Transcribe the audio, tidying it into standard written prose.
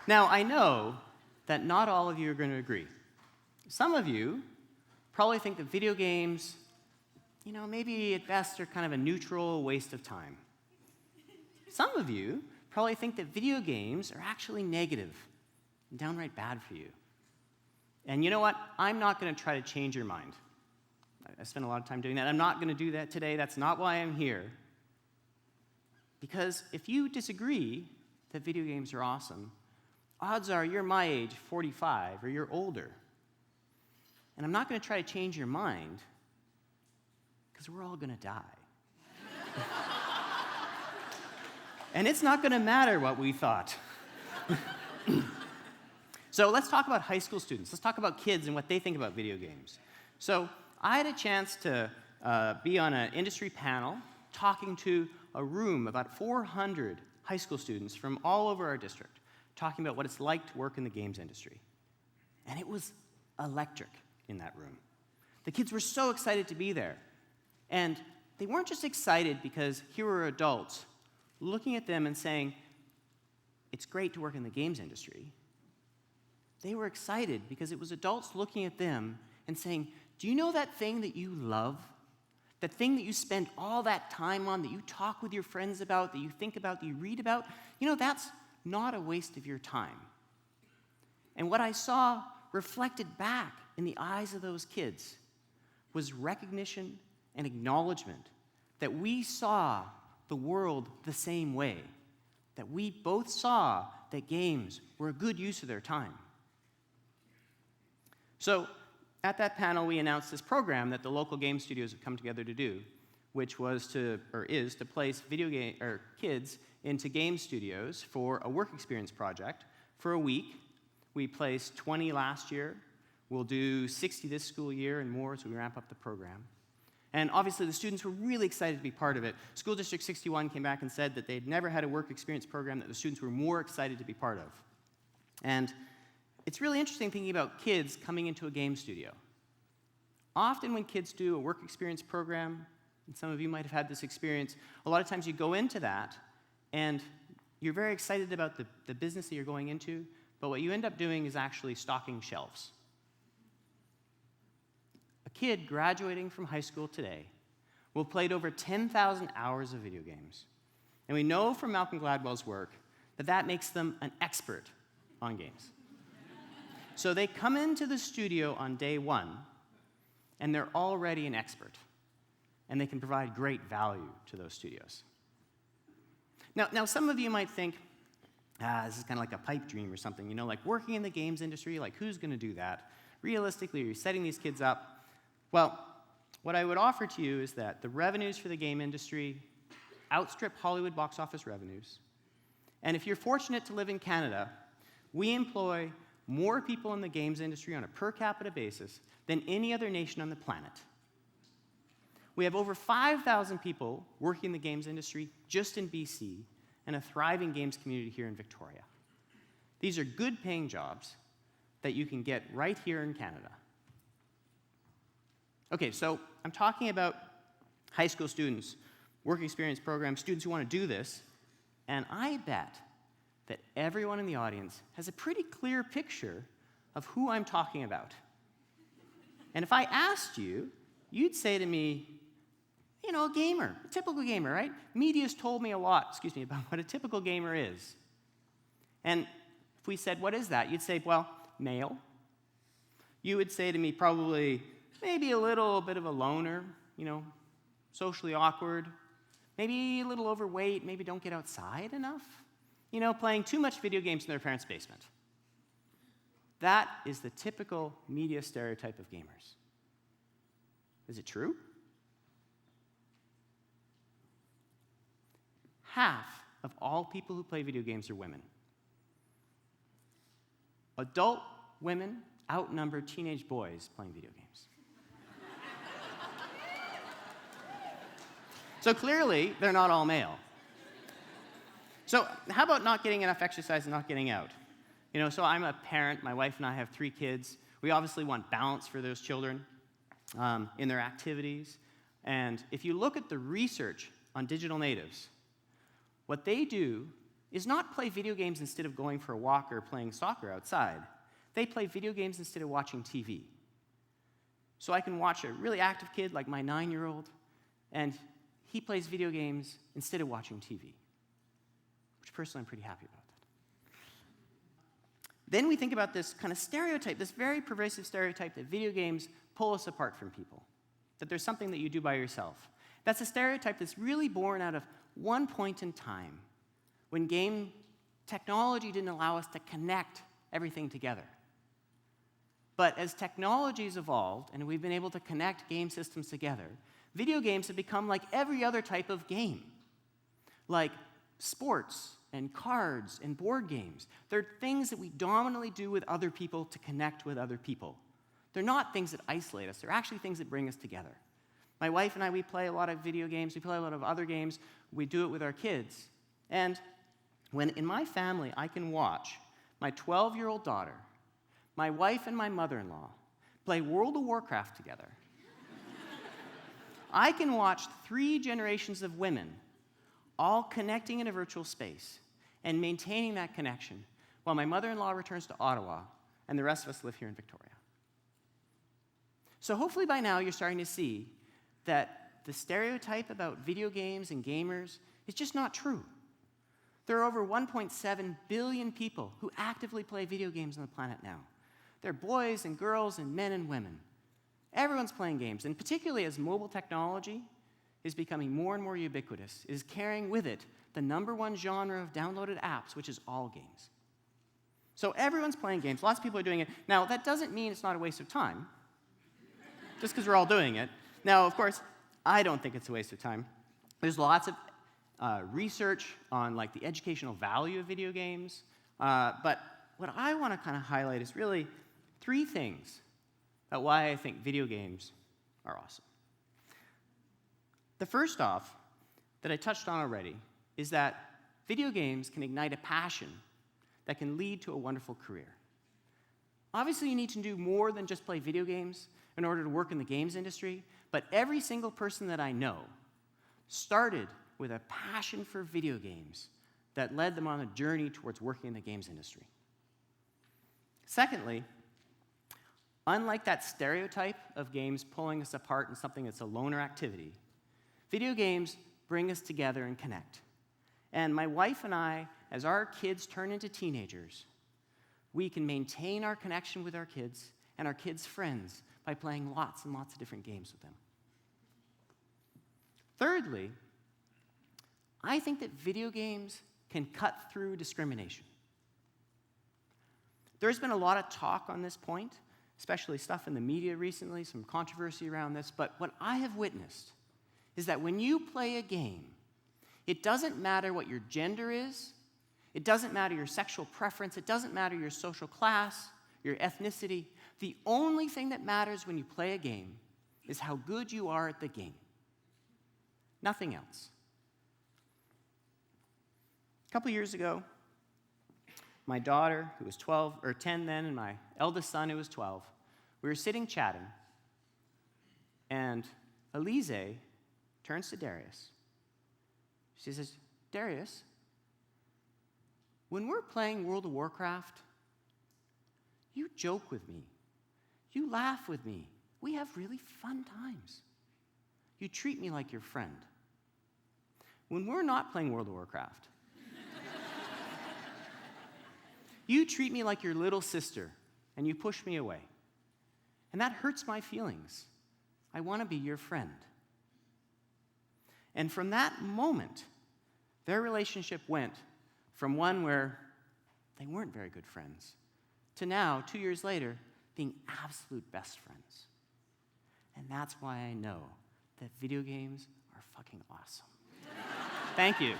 Now, I know that not all of you are going to agree. Some of you probably think that video games, maybe at best are kind of a neutral waste of time. Some of you probably think that video games are actually negative and downright bad for you. And you know what? I'm not going to try to change your mind. I spent a lot of time doing that. I'm not going to do that today. That's not why I'm here. Because if you disagree that video games are awesome, odds are you're my age, 45, or you're older. And I'm not going to try to change your mind, because we're all going to die. And it's not going to matter what we thought. So let's talk about high school students. Let's talk about kids and what they think about video games. So I had a chance to be on an industry panel talking to a room, about 400 high school students from all over our district, talking about what it's like to work in the games industry. And it was electric in that room. The kids were so excited to be there. And they weren't just excited because here were adults looking at them and saying, it's great to work in the games industry. They were excited because it was adults looking at them and saying, do you know that thing that you love? That thing that you spend all that time on, that you talk with your friends about, that you think about, that you read about? That's not a waste of your time. And what I saw reflected back in the eyes of those kids was recognition and acknowledgement that we saw the world the same way, that we both saw that games were a good use of their time. So at that panel, we announced this program that the local game studios have come together to do, which is to place kids into game studios for a work experience project for a week. We placed 20 last year. We'll do 60 this school year and more as we ramp up the program. And obviously, the students were really excited to be part of it. School District 61 came back and said that they'd never had a work experience program that the students were more excited to be part of. And it's really interesting thinking about kids coming into a game studio. Often when kids do a work experience program, and some of you might have had this experience, a lot of times you go into that, and you're very excited about the business that you're going into, but what you end up doing is actually stocking shelves. A kid graduating from high school today will have played over 10,000 hours of video games. And we know from Malcolm Gladwell's work that that makes them an expert on games. So they come into the studio on day one, and they're already an expert. And they can provide great value to those studios. Now some of you might think, this is kind of like a pipe dream or something, like working in the games industry, like who's going to do that? Realistically, you're setting these kids up. Well, what I would offer to you is that the revenues for the game industry outstrip Hollywood box office revenues. And if you're fortunate to live in Canada, we employ more people in the games industry on a per capita basis than any other nation on the planet. We have over 5,000 people working in the games industry just in BC and a thriving games community here in Victoria. These are good-paying jobs that you can get right here in Canada. Okay, so I'm talking about high school students, work experience programs, students who want to do this, and I bet that everyone in the audience has a pretty clear picture of who I'm talking about. And if I asked you, you'd say to me, a gamer, a typical gamer, right? Media's told me a lot, about what a typical gamer is. And if we said, what is that? You'd say, well, male. You would say to me probably, maybe a little bit of a loner, socially awkward, maybe a little overweight, maybe don't get outside enough, playing too much video games in their parents' basement. That is the typical media stereotype of gamers. Is it true? Half of all people who play video games are women. Adult women outnumber teenage boys playing video games. So clearly, they're not all male. So how about not getting enough exercise and not getting out? So I'm a parent. My wife and I have 3 kids. We obviously want balance for those children in their activities. And if you look at the research on digital natives, what they do is not play video games instead of going for a walk or playing soccer outside. They play video games instead of watching TV. So I can watch a really active kid like my 9-year-old, and he plays video games instead of watching TV, which personally I'm pretty happy about that. Then we think about this kind of stereotype, this very pervasive stereotype that video games pull us apart from people, that there's something that you do by yourself. That's a stereotype that's really born out of one point in time when game technology didn't allow us to connect everything together. But as technology's evolved and we've been able to connect game systems together, video games have become like every other type of game, like sports and cards and board games. They're things that we dominantly do with other people to connect with other people. They're not things that isolate us. They're actually things that bring us together. My wife and I, we play a lot of video games. We play a lot of other games. We do it with our kids. And when in my family, I can watch my 12-year-old daughter, my wife and my mother-in-law play World of Warcraft together. I can watch 3 generations of women all connecting in a virtual space and maintaining that connection while my mother-in-law returns to Ottawa and the rest of us live here in Victoria. So hopefully by now you're starting to see that the stereotype about video games and gamers is just not true. There are over 1.7 billion people who actively play video games on the planet now. They're boys and girls and men and women. Everyone's playing games, and particularly as mobile technology is becoming more and more ubiquitous, it is carrying with it the #1 genre of downloaded apps, which is all games. So everyone's playing games. Lots of people are doing it. Now, that doesn't mean it's not a waste of time, just because we're all doing it. Now, of course, I don't think it's a waste of time. There's lots of research on like the educational value of video games, but what I want to kind of highlight is really 3 things about why I think video games are awesome. The first off, that I touched on already, is that video games can ignite a passion that can lead to a wonderful career. Obviously, you need to do more than just play video games in order to work in the games industry, but every single person that I know started with a passion for video games that led them on a journey towards working in the games industry. Secondly, unlike that stereotype of games pulling us apart in something that's a loner activity, video games bring us together and connect. And my wife and I, as our kids turn into teenagers, we can maintain our connection with our kids and our kids' friends by playing lots and lots of different games with them. Thirdly, I think that video games can cut through discrimination. There's been a lot of talk on this point, especially stuff in the media recently, some controversy around this, but what I have witnessed is that when you play a game, it doesn't matter what your gender is, it doesn't matter your sexual preference, it doesn't matter your social class, your ethnicity. The only thing that matters when you play a game is how good you are at the game. Nothing else. A couple years ago, my daughter, who was 10 then, and my eldest son, who was 12, we were sitting chatting, and Elise turns to Darius. She says, "Darius, when we're playing World of Warcraft, you joke with me. You laugh with me. We have really fun times. You treat me like your friend. When we're not playing World of Warcraft, you treat me like your little sister, and you push me away. And that hurts my feelings. I want to be your friend." And from that moment, their relationship went from one where they weren't very good friends to now, 2 years later, being absolute best friends. And that's why I know that video games are fucking awesome. Thank you.